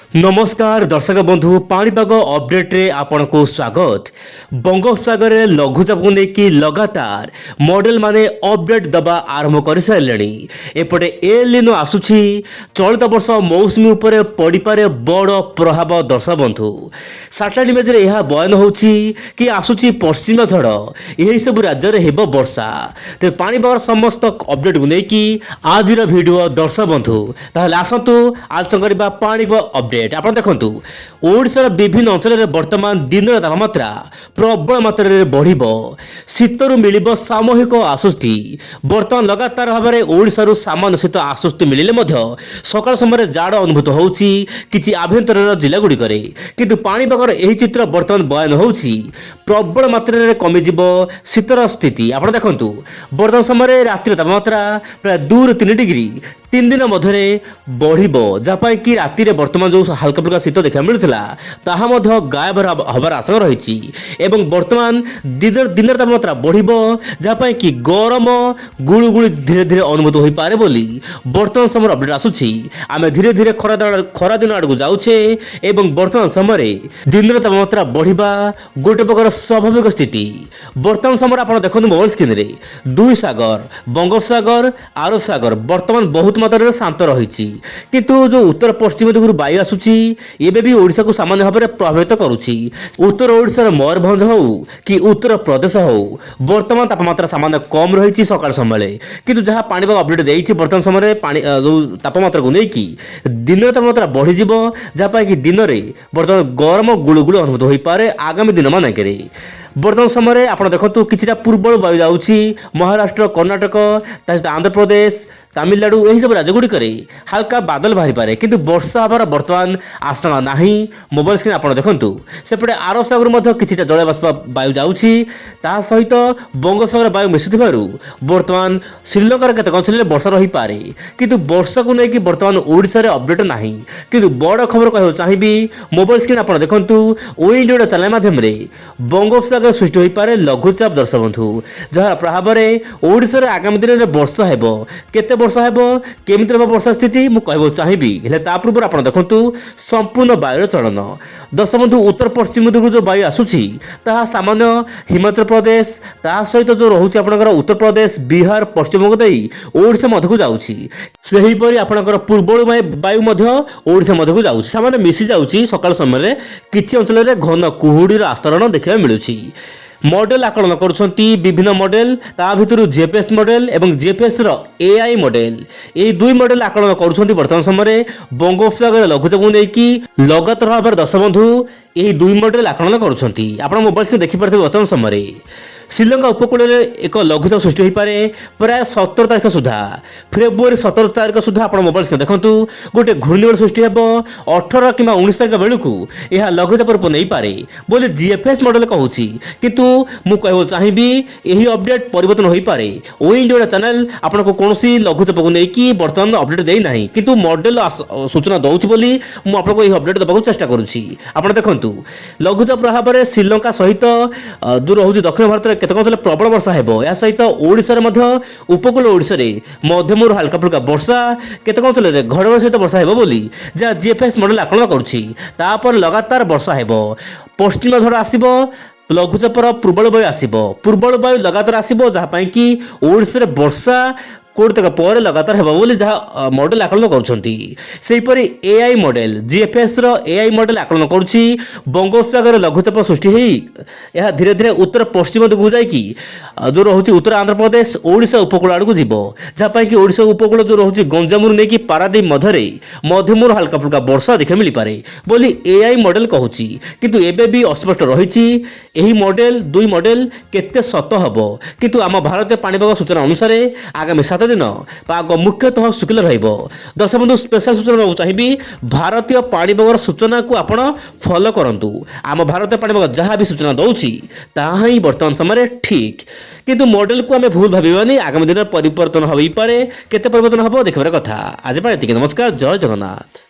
नमस्कार दर्शक बंधु पाणीपाग अपडेट रे आपनको स्वागत। बंगोपसागर लघुचाप को लेकिन लगातार मॉडल माने अपडेट दबा आरंभ कर सारे एपटे एलिनो आसुची चलित वर्ष मौसुमी उपरे पड़ी पारे बड़ प्रभाव। दर्शक बंधु सैटेलाइट इमेज रे यह बयान होची कि आसुची पश्चिम झड़ यही सब राज्य रे हेबो वर्षा। तो पाणीपाग समस्त अपडेट को लेकिन आज वीडियो दर्शक बंधु ताहले आसंतु आलोचना करबा पाणीपाग अपडेट। आप देखु ओडिशार विभिन्न अंचल में वर्तमान दिन तापमात्रा प्रबल मात्रा में बढ़ शीतर मिल सामूहिक आश्वस्ति। वर्तमान लगातार भाव में ओडिशारू सामान्य शीत आश्वस्ति मिले सकाल समय जाड़ अनुभूत होउछि किछि आभ्यंतर जिला गुड़िक किंतु पाणीपागर यही चित्र वर्तमान बयान होउछि प्रबल मात्रा में कमिजिब शीतर स्थिति। आप देखु वर्तमान समय रात्रि तापमात्रा प्राय 2-3 डिग्री 3 दिन मध्य बढ़ जहाँ कि राति वर्तमान जो हल्का फुल्का शीत देखा मिलूला ताहा गायब हबार आशंका रही। वर्तमान दिन तापमात्रा बढ़ जहाँ कि गरम गुड़गुड़ी धीरे धीरे अनुभूत हो पारे बोली वर्तमान समय अपडेट आसूची। आम धीरे धीरे खरा दिन आड़ को जाऊे एवं वर्तमान समय दिन तापमात्रा बढ़ा गोटे प्रकार स्वाभाविक स्थिति। वर्तमान समय आप देखते मोबाइल स्क्रीन रे दुई सागर बंगोपसागर आरब सागर वर्तमान बहुत मात्रा में शांत रही किंतु जो उत्तर पश्चिम दिगु वायु आसूची एबे भी ओडिशा को सामान्य भाव में प्रभावित करुछि। उत्तर ओडिशार मयूरभंज हो कि उत्तर प्रदेश हो वर्तमान तापमात्रा सामान्य कम रही सकाल समय किंतु जहाँ पाणीपाग अपडेट देइछि वर्तमान समय पानी जो तापमात्रा को लेकिन दिन तापमात्रा बढ़ी जहाँ कि दिन में वर्तमान गरम गुळुगुळु अनुभूत हो पारे आगामी दिन मानकरे। वर्तमान समय आप देखो कि पूर्व वायु जाऊँगी महाराष्ट्र कर्णाटक आंध्र प्रदेश तमिलनाडु यही सब राज्य गुड़िक हल्का बादल बाहरी पारे किंतु वर्षा हबार वर्तमान आशंका नाही। मोबाइल स्क्रीन आप देखु सेपटे आरब सागर कि जल बाष्प वायु जाऊँगी ता सहित बंगोपसागर वायु मिशुथिबारु वर्तमान श्रीलंकार केतक अंचल वर्षा रही पारे किंतु वर्षा को लेकिन वर्तमान ओडिशा रे अपडेट नाही। किंतु बड़ खबर कहूँ चाहिए मोबाइल स्क्रीन आप देखु ओ इंडिया चैनल माध्यम बंगोपसागर सृष्टि हो पारे लघुचाप। दर्शक बंधु जहाँ प्रभाव में ओडिशा रे आगामी दिन में वर्षा हेबो केते वर्षा हेबो केमिति रहबो वर्षा स्थिति मु कहबो चाहिबी हेले ता पूर्व आपण देखंतु संपूर्ण वायु चलन। दर्शक बंधु उत्तर पश्चिम दिगु जो वायु आसुची ताहा सामान्य हिमाचल प्रदेश ता सहित जो रहुची आपनकर उत्तर प्रदेश बिहार पश्चिम बंग देई ओडिशा मध्य को जाउची सेही परि आपनकर पूर्व वायु मध्य ओडिशा मध्य को जाउची सामान्य मिसी जाउची सकाळ समय किछि अंचल रे घन कुहुडीर आस्तरण देखिबा मिलुची। मॉडल आकलन करुछंती विभिन्न मॉडल ता भितरु जेपीएस मॉडल एवं जेपीएस रो एआई मॉडल ए दुई मॉडल आकलन करुछंती वर्तमान समय बंगोपसागर लघुचाप को लेकिन लगातार भाव दर्शक बंधु यही दुई मॉडल आकलन करुछंती। आप मोबाइल स्क्रीन देखि पारथि वर्तमान समय श्रीलंका उपकूल में एक लघुचाप सृष्टि हो पारे प्राय 17 तारीख सुधा फेब्रुआरी 17 तारीख सुधा आप मोबाइल स्क्रीन देखु गोटे घूर्णिझड़ सृष्टि हो 18 कि 19 तारीख बेलू यह लघुचाप रूप नहीं पारे बोले जीएफएस मॉडल कहूँ किंतु मु कहबो चाहिबी यही अपडेट परिवर्तन हो पारे। ओ इंडिया चैनल आपको कौन लघुचाप को लेकिन वर्तमान अपडेट दे ना किंतु मॉडल सूचना दौर बोली मुझे यही अपडेट देवाक चेष्टा करुँची। आप देखु लघुचाप प्रभाव में श्रीलंका सहित जो रोचे दक्षिण भारत केतक अंचल प्रबल वर्षा हेबो या सहित ओडिशा रे मध्य उपकूल ओडिशा रे मध्यमରୁ हल्का फुल्का वर्षा केतक अंचल रे घड़घड़ी सहित वर्षा हेबो बोली जहाँ जीएफएस मॉडल आकलन करुछि। तापर लगातार वर्षा हेबो पश्चिम झड़ आसीबो लघुचापर पूर्वल वायु आसीबो पूर्वल वायु लगातार आसीबो जहाँ कि ओडिशा रे वर्षा कोड तक पर लगातार हेबो बोली जहाँ मॉडल आकलन करुछंती। सेहीपरि एआई मॉडल जीएफएस रो एआई मॉडल आकलन करुछि बंगोपसागर लघुचाप सृष्टि होई यह धीरे धीरे उत्तर पश्चिम दिगु जाइकी जो रहुछि उत्तर आंध्र प्रदेश ओडिशा उपकूल आड़ को जीवो जहाँ कि ओडिशा उपकूल जो रहुछि गंजामुर नेकी पारादीप मध्यरे मध्यमରୁ हल्का फुल्का वर्षा देखा मिल पारे बोली एआई मॉडल कहूछि किंतु एबे भी अस्पष्ट रहिछि एही मॉडल दुई मॉडल केते सत हबो किंतु आम भारतीय पाणीपाग सूचना अनुसार आगामी 7 दिन पाग मुख्यतः शुक्ल रहिबो। दर्शक बंधु स्पेशल सूचना देବାକୁ चाहिए भारतीय पाणीपाग सूचना को आपण फॉलो करंतु आम भारतीय पाणीपाग जहाँ भी सूचना दौची ताहा ही वर्तमान समय ठीक किंतु मॉडल को आम भूल भाविबानी आगामी दिन परिवर्तन हो पारे केते परिवर्तन हबो देखबार कथा। आज पाए नमस्कार जय जगन्नाथ।